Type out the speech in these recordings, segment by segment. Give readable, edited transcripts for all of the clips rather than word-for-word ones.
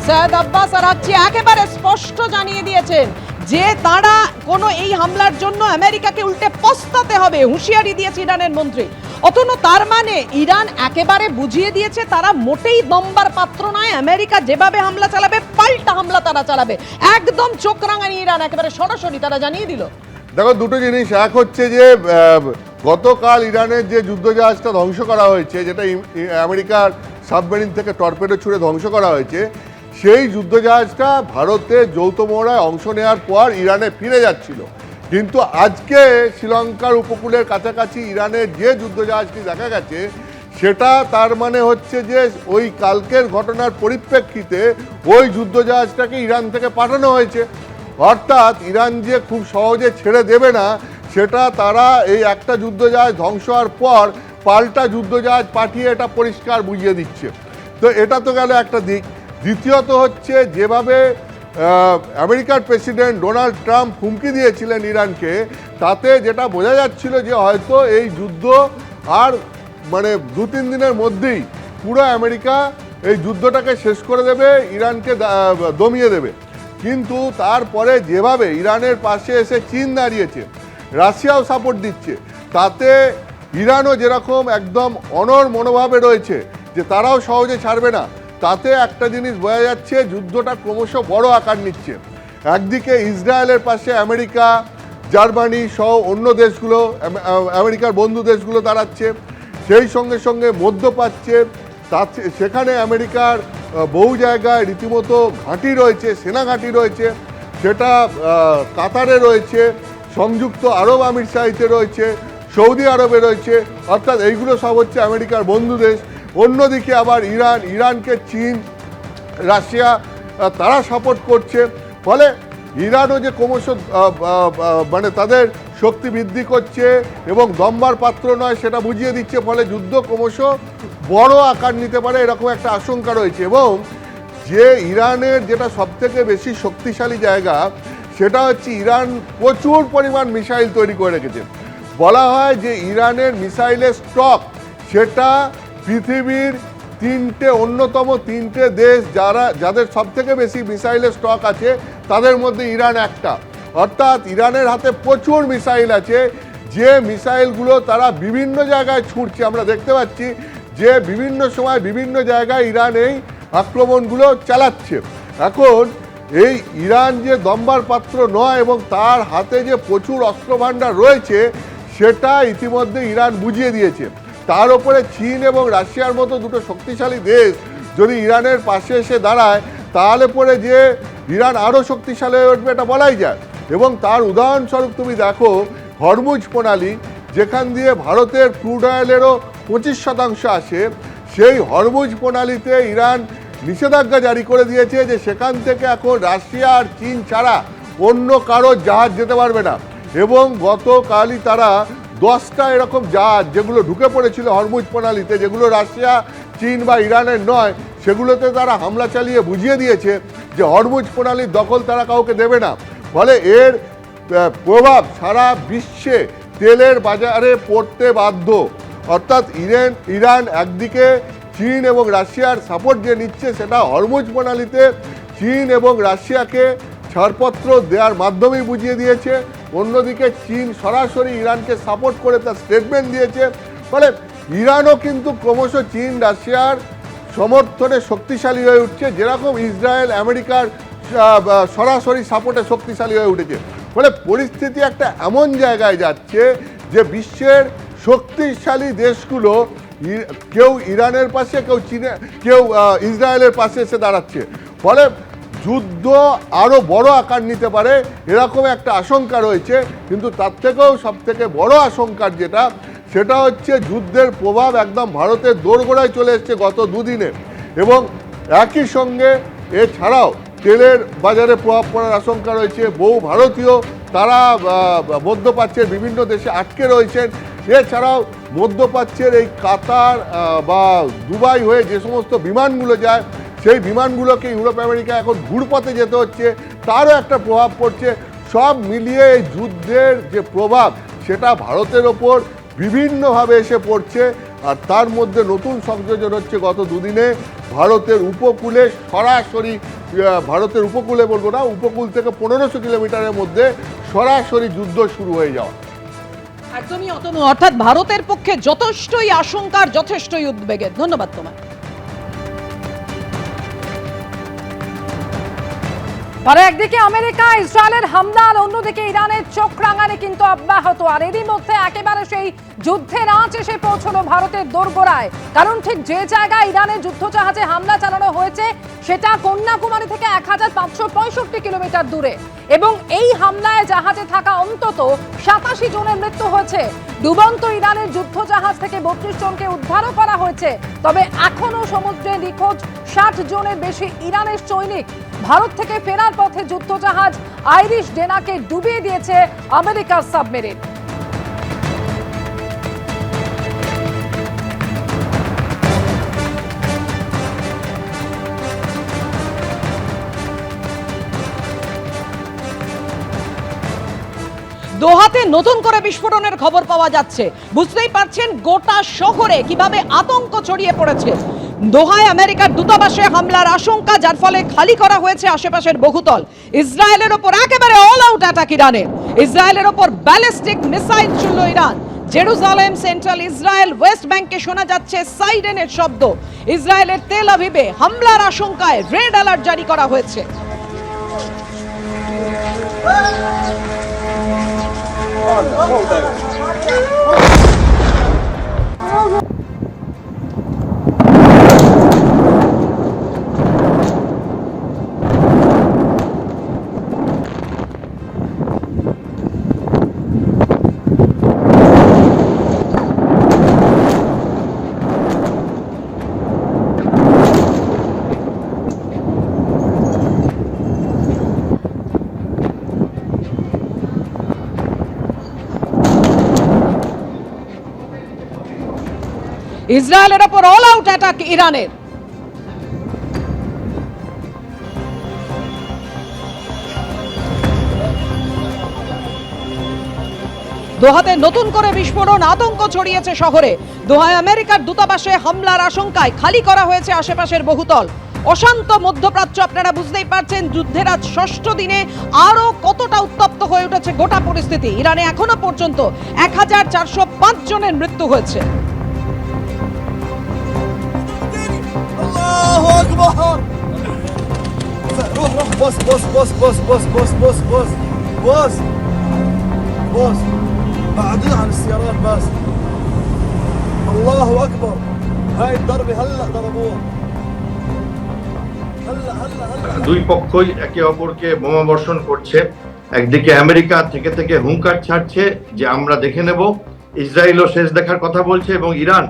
Syed Abbas Araghchi একেবারে স্পষ্ট জানিয়ে দিয়েছেন যে তারা কোনো এই হামলার জন্য আমেরিকাকে উল্টে পস্তাতে হবে, হুঁশিয়ারি দিয়েছে ইরানের মন্ত্রী। অতন তার মানে ইরান একেবারে বুঝিয়ে দিয়েছে তারা মোটেই দমবার পাত্র নয়। আমেরিকা যেভাবে হামলা চালাবে পাল্টা হামলা তারা চালাবে, একদম চোখ রাঙানি ইরান একেবারে সরাসরি তারা জানিয়ে দিল। দেখো, দুটো জিনিস। এক হচ্ছে যে গতকাল ইরানের যে যুদ্ধজাহাজটা ধ্বংস করা হয়েছে, যেটা আমেরিকার সাবমেরিন থেকে টর্পেডো ছুড়ে ধ্বংস করা হয়েছে, সেই যুদ্ধজাহাজটা ভারতের যৌথ মহড়ায় অংশ নেওয়ার পর ইরানে ফিরে যাচ্ছিল। কিন্তু আজকে শ্রীলঙ্কার উপকূলের কাছাকাছি ইরানের যে যুদ্ধজাহাজটি দেখা গেছে, সেটা তার মানে হচ্ছে যে ওই কালকের ঘটনার পরিপ্রেক্ষিতে ওই যুদ্ধজাহাজটাকে ইরান থেকে পাঠানো হয়েছে। অর্থাৎ ইরান যে খুব সহজে ছেড়ে দেবে না, সেটা তারা এই একটা যুদ্ধজাহাজ ধ্বংস হওয়ার পর পাল্টা যুদ্ধজাহাজ পাঠিয়ে এটা পরিষ্কার বুঝিয়ে দিচ্ছে। তো এটা তো গেল একটা দিক। দ্বিতীয়ত হচ্ছে যেভাবে আমেরিকার প্রেসিডেন্ট ডোনাল্ড ট্রাম্প হুমকি দিয়েছিলেন ইরানকে, তাতে যেটা বোঝা যাচ্ছিল যে হয়তো এই যুদ্ধ আর মানে 2-3 দিনের মধ্যেই পুরো আমেরিকা এই যুদ্ধটাকে শেষ করে দেবে, ইরানকে দমিয়ে দেবে। কিন্তু তারপরে যেভাবে ইরানের পাশে এসে চীন দাঁড়িয়েছে, রাশিয়াও সাপোর্ট দিচ্ছে, তাতে ইরানও যেরকম একদম অনড় মনোভাবে রয়েছে যে তারাও সহজে ছাড়বে না, তাতে একটা জিনিস বোঝা যাচ্ছে যুদ্ধটা ক্রমশ বড় আকার নিচ্ছে। একদিকে ইসরায়েলের পাশে আমেরিকা, জার্মানি সহ অন্য দেশগুলো, আমেরিকার বন্ধু দেশগুলো দাঁড়াচ্ছে, সেই সঙ্গে সঙ্গে মধ্যপ্রাচ্যে সেখানে আমেরিকার বহু জায়গায় রীতিমতো ঘাঁটি রয়েছে, সেনা ঘাঁটি রয়েছে, সেটা কাতারে রয়েছে, সংযুক্ত আরব আমিরশাহিতে রয়েছে, সৌদি আরবে রয়েছে। অর্থাৎ এইগুলো সব হচ্ছে আমেরিকার বন্ধু দেশ। অন্যদিকে আবার ইরানকে চীন, রাশিয়া তারা সাপোর্ট করছে। ফলে ইরানও যে ক্রমশ মানে তাদের শক্তি বৃদ্ধি করছে এবং দমবার পাত্র নয় সেটা বুঝিয়ে দিচ্ছে। ফলে যুদ্ধ ক্রমশ বড় আকার নিতে পারে এরকম একটা আশঙ্কা রয়েছে। এবং যে ইরানের যেটা সবথেকে বেশি শক্তিশালী জায়গা, সেটা হচ্ছে ইরান প্রচুর পরিমাণ মিসাইল তৈরি করে রেখেছে। বলা হয় যে ইরানের মিসাইলের স্টক সেটা পৃথিবীর অন্যতম তিনটে দেশ যাদের সবথেকে বেশি মিসাইলের স্টক আছে, তাদের মধ্যে ইরান একটা। অর্থাৎ ইরানের হাতে প্রচুর মিসাইল আছে, যে মিসাইলগুলো তারা বিভিন্ন জায়গায় ছুটছে। আমরা দেখতে পাচ্ছি যে বিভিন্ন সময় বিভিন্ন জায়গায় ইরান এই আক্রমণগুলো চালাচ্ছে। এখন এই ইরান যে দমবার পাত্র নয় এবং তার হাতে যে প্রচুর অস্ত্রভাণ্ডার রয়েছে, সেটা ইতিমধ্যে ইরান বুঝিয়ে দিয়েছে। তার উপরে চীন এবং রাশিয়ার মতো দুটো শক্তিশালী দেশ যদি ইরানের পাশে এসে দাঁড়ায়, তাহলে পরে যে ইরান আরও শক্তিশালী হয়ে উঠবে এটা বলাই যায়। এবং তার উদাহরণস্বরূপ তুমি দেখো, হরমুজ প্রণালী, যেখান দিয়ে ভারতের ক্রুড অয়েলেরও 25% আসে, সেই হরমুজ প্রণালীতে ইরান নিষেধাজ্ঞা জারি করে দিয়েছে যে সেখান থেকে এখন রাশিয়া আর চীন ছাড়া অন্য কারো জাহাজ যেতে পারবে না। এবং গতকালই তারা 10টা এরকম জাহাজ যেগুলো ঢুকে পড়েছিল হরমুজ প্রণালীতে, যেগুলো রাশিয়া, চীন বা ইরানের নয়, সেগুলোতে তারা হামলা চালিয়ে বুঝিয়ে দিয়েছে যে হরমুজ প্রণালীর দখল তারা কাউকে দেবে না। ফলে এর প্রভাব সারা বিশ্বে তেলের বাজারে পড়তে বাধ্য। অর্থাৎ ইরান একদিকে চীন এবং রাশিয়ার সাপোর্ট যে নিচ্ছে, সেটা হরমুজ প্রণালীতে চীন এবং রাশিয়াকে ছাড়পত্র দেওয়ার মাধ্যমেই বুঝিয়ে দিয়েছে। অন্যদিকে চীন সরাসরি ইরানকে সাপোর্ট করে তার স্টেটমেন্ট দিয়েছে। ফলে ইরানও কিন্তু ক্রমশ চীন, রাশিয়ার সমর্থনে শক্তিশালী হয়ে উঠছে, যেরকম ইসরায়েল আমেরিকার সরাসরি সাপোর্টে শক্তিশালী হয়ে উঠেছে। ফলে পরিস্থিতি একটা এমন জায়গায় যাচ্ছে যে বিশ্বের শক্তিশালী দেশগুলো কেউ ইরানের পাশে, কেউ ইসরায়েলের পাশে এসে দাঁড়াচ্ছে। ফলে যুদ্ধ আরও বড় আকার নিতে পারে এরকম একটা আশঙ্কা রয়েছে। কিন্তু তার থেকেও সবথেকে বড় আশঙ্কার সেটা হচ্ছে যুদ্ধের প্রভাব একদম ভারতের দোরগোড়ায় চলে এসছে গত দুদিনে। এবং একই সঙ্গে এছাড়াও তেলের বাজারে প্রভাব পড়ার আশঙ্কা রয়েছে। বহু ভারতীয় তারা মধ্যপ্রাচ্যের বিভিন্ন দেশে আটকে রয়েছেন। এছাড়াও মধ্যপ্রাচ্যের এই কাতার বা দুবাই হয়ে যে সমস্ত বিমানগুলো যায়, সেই বিমানগুলোকে ইউরোপ আমেরিকা এখন ঘুরপথে যেতে হচ্ছে, তারও একটা প্রভাব পড়ছে। সব মিলিয়ে এই যুদ্ধের যে প্রভাব, সেটা ভারতের ওপর বিভিন্নভাবে এসে পড়ছে। আর তার মধ্যে নতুন সংযোজন হচ্ছে গত দুদিনে ভারতের উপকূলে সরাসরি ভারতের উপকূলে বলবো না, উপকূল থেকে 1500 কিলোমিটারের মধ্যে সরাসরি যুদ্ধ শুরু হয়ে যাওয়া। একদমই অতনু, অর্থাৎ ভারতের পক্ষে যথেষ্টই আশঙ্কার, যথেষ্টই উদ্বেগের। ধন্যবাদ তোমায়। আর একদিকে আমেরিকা ইসরায়েলের হামলা আর অন্যদিকে ইরানের চোখ রাঙানি কিন্তু অব্যাহত। আর এরই মধ্যে একেবারে সেই যুদ্ধের আঁচ এসে পৌঁছলো ভারতের দোরগোড়ায়। কারণ ঠিক যে জায়গায় ইরানের যুদ্ধজাহাজে হামলা চালানো হয়েছে সেটা কন্যাকুমারী থেকে 1565 কিলোমিটার দূরে, এবং এই হামলায় জাহাজে থাকা অন্তত 87 জনের মৃত্যু হয়েছে। ডুবন্ত ইরানের যুদ্ধজাহাজ থেকে 32 জনকে উদ্ধারও করা হয়েছে। তবে এখনো সমুদ্রে নিখোঁজ 60 জনের বেশি ইরানের সৈনিক। ভারত থেকে ফেরার পথে যুদ্ধজাহাজ আইরিশ ডেনাকে ডুবিয়ে দিয়েছে আমেরিকার সাবমেরিন। দোহাতে নতুন করে বিস্ফোরণের খবর পাওয়া যাচ্ছে। বুঝতেই পারছেন গোটা শহরে কিভাবে আতঙ্ক ছড়িয়ে পড়েছে। দোহায় আমেরিকার দূতাবাসে হামলার আশঙ্কা, যার ফলে খালি করা হয়েছে আশেপাশের বহুতল। ইসরায়েলের ওপর একেবারে অল আউট অ্যাটাক ইরানের। ইসরায়েলের ওপর ব্যালিস্টিক মিসাইল ছুড়ল Iran. Jerusalem, central Israel, west ব্যাংকে শোনা যাচ্ছে সাইরেনের শব্দ। ইসরায়েলের তেল আভিভে হামলার আশঙ্কায় রেড অ্যালার্ট জারি করা হয়েছে। ইসরায়েলের ওপর অল আউট অ্যাটাক ইরানের। দোহাতে নতুন করে বিস্ফোরণ, আতঙ্ক ছড়িয়েছে শহরে। দোহায় আমেরিকার দূতাবাসে হামলার আশঙ্কায় খালি করা হয়েছে আশেপাশের বহুতল। অশান্ত মধ্যপ্রাচ্য, আপনারা বুঝতেই পারছেন যুদ্ধের আজ 6ষ্ঠ দিনে আরো কতটা উত্তপ্ত হয়ে উঠেছে গোটা পরিস্থিতি। ইরানে এখনো পর্যন্ত 1405 জনের মৃত্যু হয়েছে। الله اكبر روح روح بص بص بص بص بص بص بص بص بص بص بعدين عن السيارات بس الله اكبر هاي الضربه هلا ضربوها هلا هلا هلا দুই পক্ষই একে অপরকে বোমা বর্ষণ করছে। একদিকে আমেরিকা থেকে থেকে হুঙ্কার ছাড়ছে যে আমরা দেখে নেব, ইসরায়েলও শেষ দেখার কথা বলছে, এবং ইরান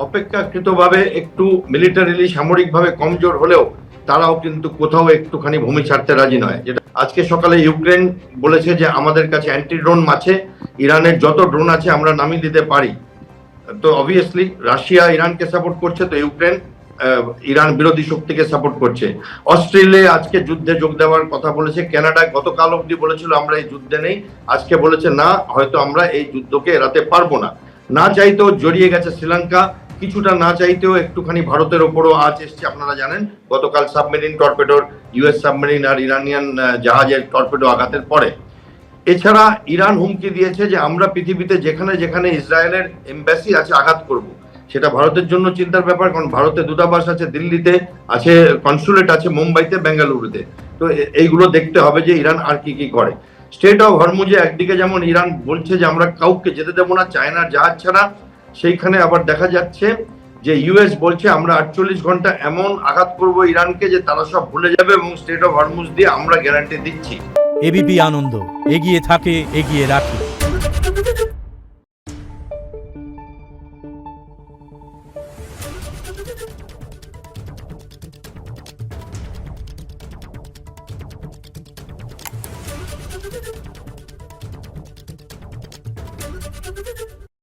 অপেক্ষাকৃতভাবে একটু মিলিটারিলি সামরিকভাবে কমজোর হলেও তারাও কিন্তু কোথাও একটুখানি ভূমি ছাড়তে রাজি নয়। যেটা আজকে সকালে ইউক্রেন বলেছে যে আমাদের কাছে অ্যান্টি ড্রোন আছে, ইরানের যত ড্রোন আছে আমরা নামিয়ে দিতে পারি। তো অবভিয়াসলি রাশিয়া ইরানকে সাপোর্ট করছে, তো ইউক্রেন ইরান বিরোধী শক্তিকে সাপোর্ট করছে। অস্ট্রেলিয়া আজকে যুদ্ধে যোগ দেওয়ার কথা বলেছে। কানাডা গতকাল অবধি বলেছিল আমরা এই যুদ্ধে নেই, আজকে বলেছে না, হয়তো আমরা এই যুদ্ধকে এড়াতে পারবো না। না চাইতেও জড়িয়ে গেছে শ্রীলঙ্কা, কিছুটা না চাইতেও একটুখানি ভারতের ওপরও আঁচ এসছে। আপনারা জানেন গতকাল সাবমেরিন টর্পেডোর, ইউএস সাবমেরিন আর ইরানিয়ান জাহাজের টর্পেডো আঘাতের পরে। এছাড়া ইরান হুমকি দিয়েছে যে আমরা পৃথিবীতে যেখানে যেখানে ইসরায়েলের এমবাসি আছে আঘাত করব। সেটা ভারতের জন্য চিন্তার ব্যাপার, কারণ ভারতের দূতাবাস আছে দিল্লিতে, আছে কনসুলেট আছে মুম্বাইতে, বেঙ্গালুরুতে। তো এইগুলো দেখতে হবে যে ইরান আর কি কি করে। স্টেট অফ হরমুজে একদিকে যেমন ইরান বলছে যে আমরা কাউকে যেতে দেবো না চায়নার জাহাজ ছাড়া, সেইখানে আবার দেখা যাচ্ছে যে ইউএস বলছে আমরা 48 ঘন্টা এমন আঘাত করব ইরানকে যে তারা সব ভুলে যাবে, এবং স্টেট অফ হরমুজ দিয়ে আমরা গ্যারান্টি দিচ্ছি। এবিপি আনন্দ এগিয়ে থাকে, এগিয়ে রাখে। Thank you.